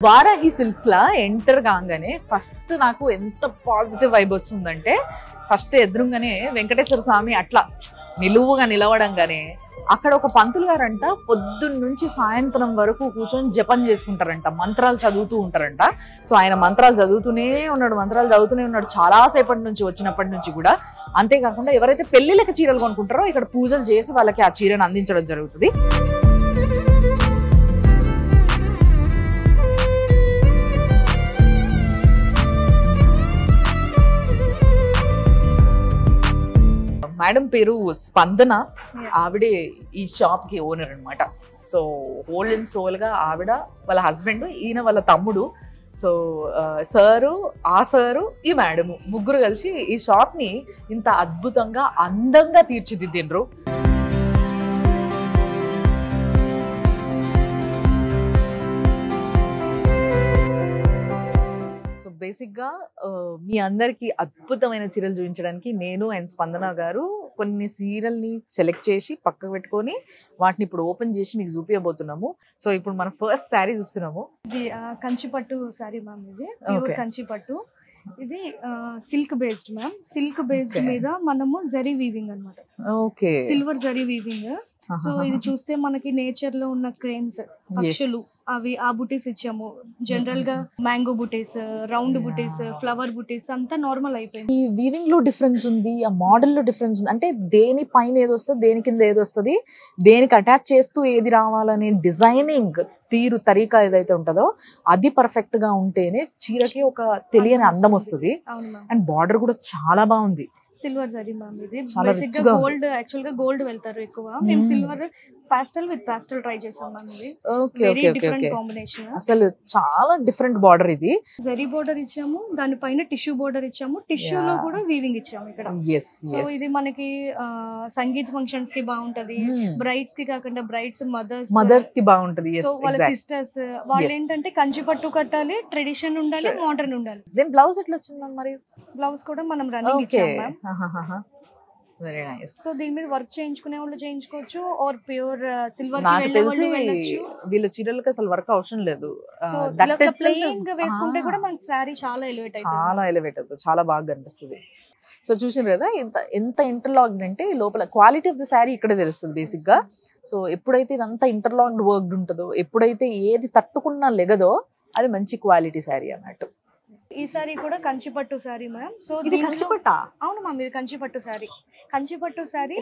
Varahi silks లా enter కాగానే first నాకు ఎంత పాజిటివ్ వైబ్ వచ్చిందంటే, ఫస్ట్ ఎదురుగానే వెంకటేశ్వర స్వామి అట్లా నిలువుగా నిలవడంగానే అక్కడ ఒక పంతులు గారంట పొద్దున్న నుంచి సాయంత్రం వరకు కూర్చొని జపం చేసుకుంటారంట, మంత్రాలు చదువుతూ ఉంటారంట. సో ఆయన మంత్రాలు చదువుతూనే ఉన్నాడు చాలా సేపటి నుంచి, వచ్చినప్పటి నుంచి కూడా. అంతేకాకుండా ఎవరైతే పెళ్లిళ్ళకి చీరలు కొనుక్కుంటారో ఇక్కడ పూజలు చేసి వాళ్ళకి ఆ చీరను అందించడం జరుగుతుంది. మేడం పేరు స్పందన, ఆవిడే ఈ షాప్ కి ఓనర్ అనమాట. సో హోల్ అండ్ సోల్ గా ఆవిడ, వాళ్ళ హస్బెండ్, ఈయన వాళ్ళ తమ్ముడు. సో సారు, ఆ సారు, ఈ మేడము ముగ్గురు కలిసి ఈ షాప్ ని ఇంత అద్భుతంగా అందంగా తీర్చిదిద్దిండ్రు. బేసిక్ గా మీ అందరికి అద్భుతమైన చీరలు చూపించడానికి నేను అండ్ స్పందన గారు కొన్ని చీరల్ని సెలెక్ట్ చేసి పక్కకు పెట్టుకొని వాటిని ఇప్పుడు ఓపెన్ చేసి మీకు చూపించబోతున్నాము. సో ఇప్పుడు మనం ఫస్ట్ శారీ చూస్తున్నాము. ఇది కంచిపట్టు శారీ మ్యామ్, ఇది ప్యూర్ కంచిపట్టు. ఇది silk based ma'am. Silk based మీద మనము జరీ వీవింగ్ అన్నమాట. Okay, silver zari weaving. So ఇది చూస్తే మనకి నేచర్ లో ఉన్న క్రేన్స్, పక్షులు, అవి ఆ బుటీస్ ఇచ్చాము. జనరల్ గా మ్యాంగో బుటీస్, రౌండ్ బుటీస్, ఫ్లవర్ బుటీస్ అంతా నార్మల్ అయిపోయింది. ఈ వీవింగ్ లో డిఫరెన్స్ ఉంది, ఆ మోడల్ లో డిఫరెన్స్ ఉంది. అంటే దేని పైన ఏది వస్తుంది, దేని కింద ఏది వస్తుంది, దేనికి అటాచ్ చేస్తూ ఏది రావాలనే డిజైనింగ్ తీరు, తరీకా ఏదైతే ఉంటుందో అది పర్ఫెక్ట్ గా ఉంటేనే చీరకి ఒక తెలియని అందం వస్తుంది. అండ్ బార్డర్ కూడా చాలా బాగుంది. Silver zari ma'am. ఇది బేసిక్ గా గోల్డ్, యాక్చువల్ గా గోల్డ్ వెళ్తారు ఎక్కువ. మేము సిల్వర్ పాస్టల్ విత్ పాస్టల్ ట్రై చేసాం మ్యామ్. ఇది వెరీ డిఫరెంట్ కాంబినేషన్. అసలు చాలా డిఫరెంట్ బార్డర్. ఇది జరీ బార్డర్ ఇచ్చాము, దానిపైన టిష్యూ బార్డర్ ఇచ్చాము, టిష్యూ లో కూడా వీవింగ్ ఇచ్చాము ఇక్కడ. సో ఇది మనకి సంగీత్ ఫంక్షన్స్ కి బాగుంటది, బ్రైడ్స్ కి కాకుండా బ్రైడ్స్ మదర్స్ కి బాగుంటది. సో వాళ్ళ సిస్టర్స్ వాళ్ళు ఏంటంటే కంచి పట్టు కట్టాలి, ట్రెడిషన్ ఉండాలి, మోడర్న్ ఉండాలి. దెన్ బ్లౌజ్ ఎట్లా వచ్చింది మరి? బ్లౌజ్ కూడా మనం రన్నింగ్ ఇచ్చాము మ్యామ్. Very nice. సో దీని మీద వర్క్ చేయించుకునే వాళ్ళు చేయించుకోవచ్చు, ఆర్ ప్యూర్ సిల్వర్ నాకు తెలిసి వీళ్ళ చీరలకు అసలు వర్క్ అవసరం లేదు. ప్లెయిన్ గా వేసుకుంటే కూడా మనకి సారీ చాలా ఎలివేట్ అవుతుంది, చాలా బాగా కనిపిస్తుంది. సో చూసారు కదా ఎంత ఇంటర్లాక్డ్ అంటే లోపల క్వాలిటీ ఆఫ్ ద శారీ ఇక్కడే తెలుస్తుంది బేసిక్ గా. సో ఎప్పుడైతే ఇదంతా ఇంటర్లాక్డ్ వర్క్ ఉంటుందో, ఎప్పుడైతే ఏది తట్టుకున్నా లెగదో అది మంచి క్వాలిటీ శారీ అన్నట్టు. ఈ సారీ కూడా కంచిపట్టు సారీ మ్యామ్. సో ఇది కంచిపట్ట? అవును మ్యామ్, ఇది Kanchipattu sari. Kanchipattu sari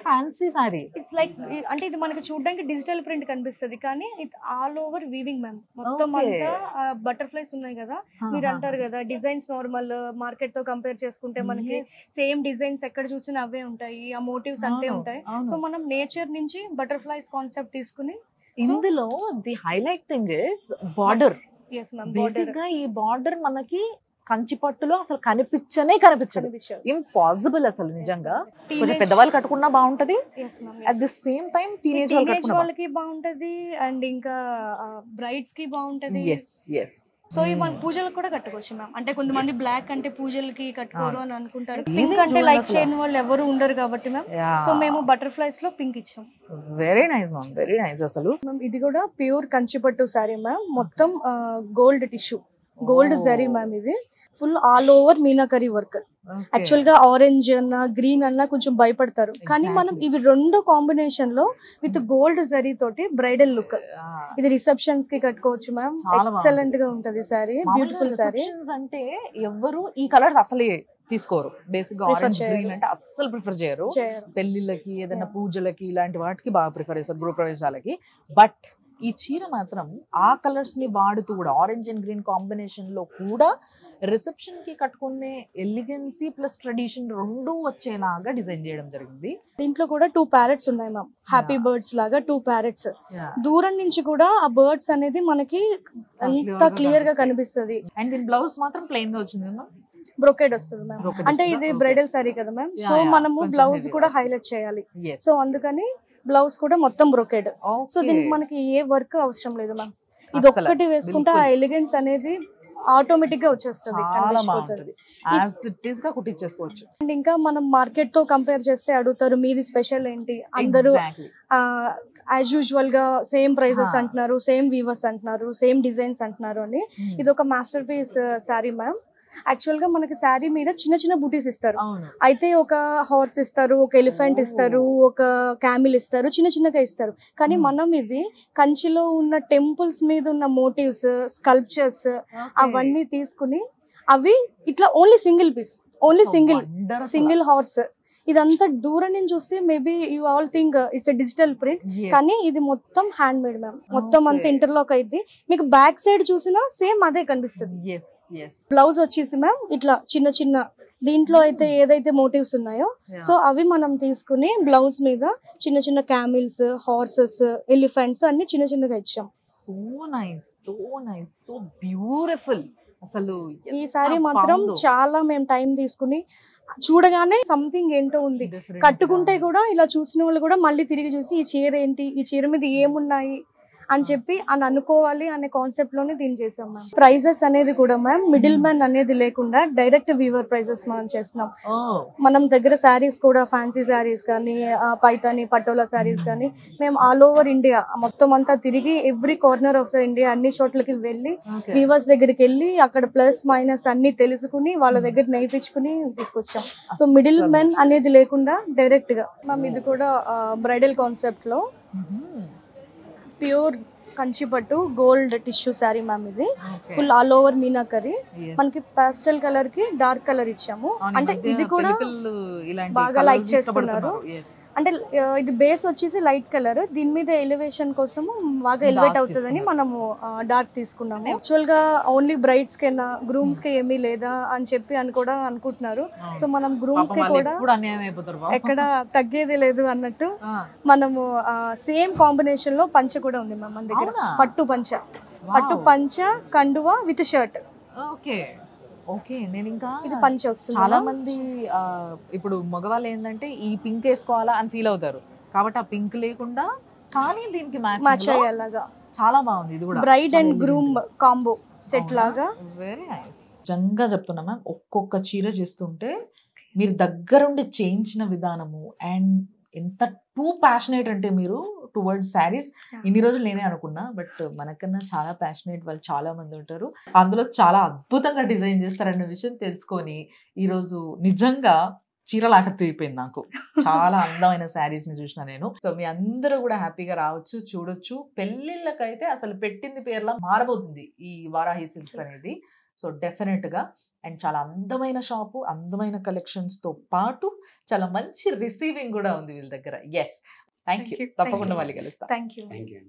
fancy sari. It's like, అంటే ఇది మనకి చూడడానికి డిజిటల్ ప్రింట్ కనిపిస్తుంది, కానీ ఇది ఆల్ ఓవర్ వీవింగ్ మ్యామ్. మొత్తం అంతా బటర్ఫ్లైస్ ఉన్నాయి కదా, మీరు అంటారు కదా డిజైన్స్ నార్మల్ మార్కెట్ తో కంపేర్ చేసుకుంటే మనకి సేమ్ డిజైన్స్ ఎక్కడ చూసినా అవే ఉంటాయి, ఆ మోటివ్స్ అంతే ఉంటాయి. సో మనం నేచర్ నుంచి బటర్ఫ్లైస్ కాన్సెప్ట్ తీసుకుని, ఇందులో the highlight thing is border. Basic గా ఈ బార్డర్ మనకి కంచిపట్టులో అసలు కనిపించదు, ఇంపాసిబుల్ అసలు. నిజంగా కొంచెం పెద్దవాళ్ళు కట్టుకున్నా బాగుంటది, at the same time teenage వాళ్ళకి బాగుంటది, అండ్ ఇంకా బ్రైడ్స్ కి బాగుంటది. సో ఈ మన పూజలకు కూడా కట్టుకోవచ్చు మ్యామ్. అంటే కొంతమంది బ్లాక్ అంటే పూజలకి కట్టుకోరు అని అనుకుంటారు, పింక్ అంటే లైక్ చేయని వాళ్ళు ఎవరు ఉండరు కాబట్టి మ్యామ్. సో మేము బటర్ఫ్లైస్ లో పింక్ ఇచ్చాం. Very nice ma'am, very nice. అసలు ఇది కూడా ప్యూర్ కంచిపట్టు సారీ మ్యామ్. మొత్తం gold tissue, gold zari ma'am. ఇది full all over meenakari work. Actual గా ఆరెంజ్ అన్న గ్రీన్ అన్న కొంచెం భయపడతారు, కానీ మనం ఇవి రెండు కాంబినేషన్ లో విత్ గోల్డ్ జరీ తోటి బ్రైడల్ లుక్. ఇది రిసెప్షన్స్ కి కట్టుకోవచ్చు మ్యామ్, ఎక్సలెంట్ గా ఉంటది సారీ, బ్యూటిఫుల్ సారీ. అంటే ఎవరు ఈ కలర్స్ అసలే తీసుకోరు, బేసిక్ గా ఆరెంజ్ గ్రీన్ అంటే అస్సలు ప్రిఫర్ చేయరు. పెళ్లిళ్ళకి, ఏదైనా పూజలకి, ఇలాంటి వాటికి బాగా ప్రిఫర్ చేస్తారు, గృహప్రవేశాలకి. బట్ ఈ చీర మాత్రం ఆ కలర్స్ ని వాడుతూ కూడా, ఆరెంజ్ అండ్ గ్రీన్ కాంబినేషన్ లో కూడా రిసెప్షన్ కి కట్టుకునే ఎలిగెన్సీ ప్లస్ ట్రెడిషన్ రెండు వచ్చేలాగా డిజైన్ చేయడం జరిగింది. దీంట్లో కూడా 2 ప్యారెట్స్ ఉన్నాయి మ్యామ్, హ్యాపీ బర్డ్స్ లాగా 2 ప్యారెట్స్. దూరం నుంచి కూడా ఆ బర్డ్స్ అనేది మనకి అంత క్లియర్ గా కనిపిస్తుంది. అండ్ దీని బ్లౌజ్ మాత్రం ప్లెయిన్ గా వచ్చింది మ్యామ్, బ్రొకేడ్ వస్తుంది మ్యామ్. అంటే ఇది బ్రైడల్ సారీ కదా మ్యామ్, సో మనము బ్లౌజ్ కూడా హైలైట్ చేయాలి. సో అందుకని బ్లౌజ్ కూడా మొత్తం బ్రొకేడ్. సో దీనికి మనకి ఏ వర్క్ అవసరం లేదు మ్యామ్. ఇది ఒక్కటి వేసుకుంటే ఆ ఎలిగెన్స్ అనేది ఆటోమేటిక్ గా వచ్చేస్తుంది. అండ్ ఇంకా మనం మార్కెట్ తో కంపేర్ చేస్తే అడుగుతారు మీది స్పెషల్ ఏంటి, అందరూ యాజ్ యూజువల్ గా సేమ్ ప్రైజెస్ అంటున్నారు, సేమ్ వీవర్స్ అంటున్నారు, సేమ్ డిజైన్స్ అంటున్నారు అని. ఇది ఒక masterpiece sari ma'am. Actual గా మనకి శారీ మీద చిన్న చిన్న బూటీస్ ఇస్తారు. అయితే ఒక హార్స్ ఇస్తారు, ఒక ఎలిఫెంట్ ఇస్తారు, ఒక క్యామిల్ ఇస్తారు, చిన్న చిన్నగా ఇస్తారు. కానీ మనం ఇది కంచిలో ఉన్న టెంపుల్స్ మీద ఉన్న మోటివ్స్, స్కల్ప్చర్స్ అవన్నీ తీసుకుని అవి ఇట్లా only single piece, only single horse. ఇదంతా దూరం నుంచి చూస్తే maybe you all think it's digital print, కానీ ఇది మొత్తం హ్యాండ్ మేడ్ మ్యామ్. మొత్తం అంతా ఇంటర్లాక్ అయింది. మీకు బ్యాక్ సైడ్ చూసినా సేమ్ అదే కనిపిస్తుంది. బ్లౌజ్ వచ్చేసి మ్యామ్ ఇట్లా చిన్న చిన్న దీంట్లో అయితే ఏదైతే మోటివ్స్ ఉన్నాయో సో అవి మనం తీసుకుని బ్లౌజ్ మీద చిన్న చిన్న క్యామిల్స్, హార్సెస్, ఎలిఫెంట్స్ అన్ని చిన్న చిన్నగా ఇచ్చాం. So nice, so nice, so beautiful. అసలు ఈ సారీ మాత్రం చాలా మేము టైం తీసుకుని చూడగానే సంథింగ్ ఏంటో ఉంది, కట్టుకుంటే కూడా ఇలా చూసిన వాళ్ళు కూడా మళ్ళీ తిరిగి చూసి ఈ చీర ఏంటి, ఈ చీర మీద ఏమున్నాయి అని చెప్పి అని అనుకోవాలి అనే కాన్సెప్ట్ లోనే దీన్ని చేసాం మ్యామ్. ప్రైజెస్ అనేది కూడా మ్యామ్ మిడిల్ మ్యాన్ అనేది లేకుండా డైరెక్ట్ వీవర్ ప్రైజెస్ మనం చేస్తున్నాం. మనం దగ్గర శారీస్ కూడా ఫ్యాన్సీ శారీస్ కానీ, పైతాని పటోలా శారీస్ కానీ మేము ఆల్ ఓవర్ ఇండియా మొత్తం అంతా తిరిగి every corner of the India అన్ని చోట్లకి వెళ్ళి వీవర్స్ దగ్గరికి వెళ్ళి అక్కడ ప్లస్ మైనస్ అన్ని తెలుసుకుని వాళ్ళ దగ్గర నేర్పించుకుని తీసుకొచ్చాం. సో మిడిల్ మ్యాన్ అనేది లేకుండా డైరెక్ట్ గా మ్యామ్. ఇది కూడా బ్రైడల్ కాన్సెప్ట్ లో ప్యూర్ కంచిపట్టు గోల్డ్ టిష్యూ శారీ మ్యామ్. ఇది ఫుల్ ఆల్ ఓవర్ మీనాకరీ. మనకి పాస్టల్ కలర్ కి డార్క్ కలర్ ఇచ్చాము. అంటే ఇది కూడా బాగా లైక్ చేస్తున్నారు. అంటే ఇది బేస్ వచ్చేసి లైట్ కలర్, దీని మీద ఎలివేషన్ కోసము బాగా ఎలివేట్ అవుతుందని మనము డార్క్ తీసుకున్నాము. యాక్చువల్ గా ఓన్లీ బ్రైడ్స్ కైనా గ్రూమ్స్ కి ఏమీ లేదా అని చెప్పి అని కూడా అనుకుంటున్నారు. సో మనం గ్రూమ్స్ కి కూడా ఎక్కడ తగ్గేది లేదు అన్నట్టు మనము సేమ్ కాంబినేషన్ లో పంచ కూడా ఉంది మ్యామ్ మన దగ్గర. పట్టు పంచ కండువా విత్ షర్ట్. ఓకే, నేను ఇంకా ఇది పంచ వస్తుంది. చాలా మంది ఇప్పుడు మగవాళ్ళు ఏంటంటే ఈ పింక్ వేసుకోవాలా అని ఫీల్ అవుతారు, కాబట్టి ఆ పింక్ లేకుండా కానీ దీనికి మ్యాచ్ అయ్యేలాగా చాలా బాగుంది. ఇది కూడా bride and groom combo set లాగా వెరీ నైస్. నిజంగా చెప్తున్నా మ్యామ్, ఒక్కొక్క చీర చేస్తుంటే మీరు దగ్గరుండి చేయించిన విధానము అండ్ ఎంత టూ ప్యాషనేట్ అంటే మీరు టువర్డ్స్ శారీస్. ఇన్ని రోజులు నేనే అనుకున్నా, బట్ మనకన్నా చాలా ప్యాషనేట్ వాళ్ళు చాలా మంది ఉంటారు. అందులో చాలా అద్భుతంగా డిజైన్ చేస్తారన్న విషయం తెలుసుకొని ఈరోజు నిజంగా చీరలాట తీరిపోయింది నాకు. చాలా అందమైన శారీస్ ని చూసిన నేను. సో మీ అందరూ కూడా హ్యాపీగా రావచ్చు, చూడొచ్చు. పెళ్లిళ్ళకైతే అసలు పెట్టింది పేర్లా మారబోతుంది ఈ వారాహి సిల్క్స్ అనేది. సో డెఫినెట్ గా అండ్ చాలా అందమైన షాపు, అందమైన కలెక్షన్స్ తో పాటు చాలా మంచి రిసీవింగ్ కూడా ఉంది వీళ్ళ దగ్గర. Yes, thank you. తప్పకుండా మళ్ళీ కలుస్తాం. Thank you.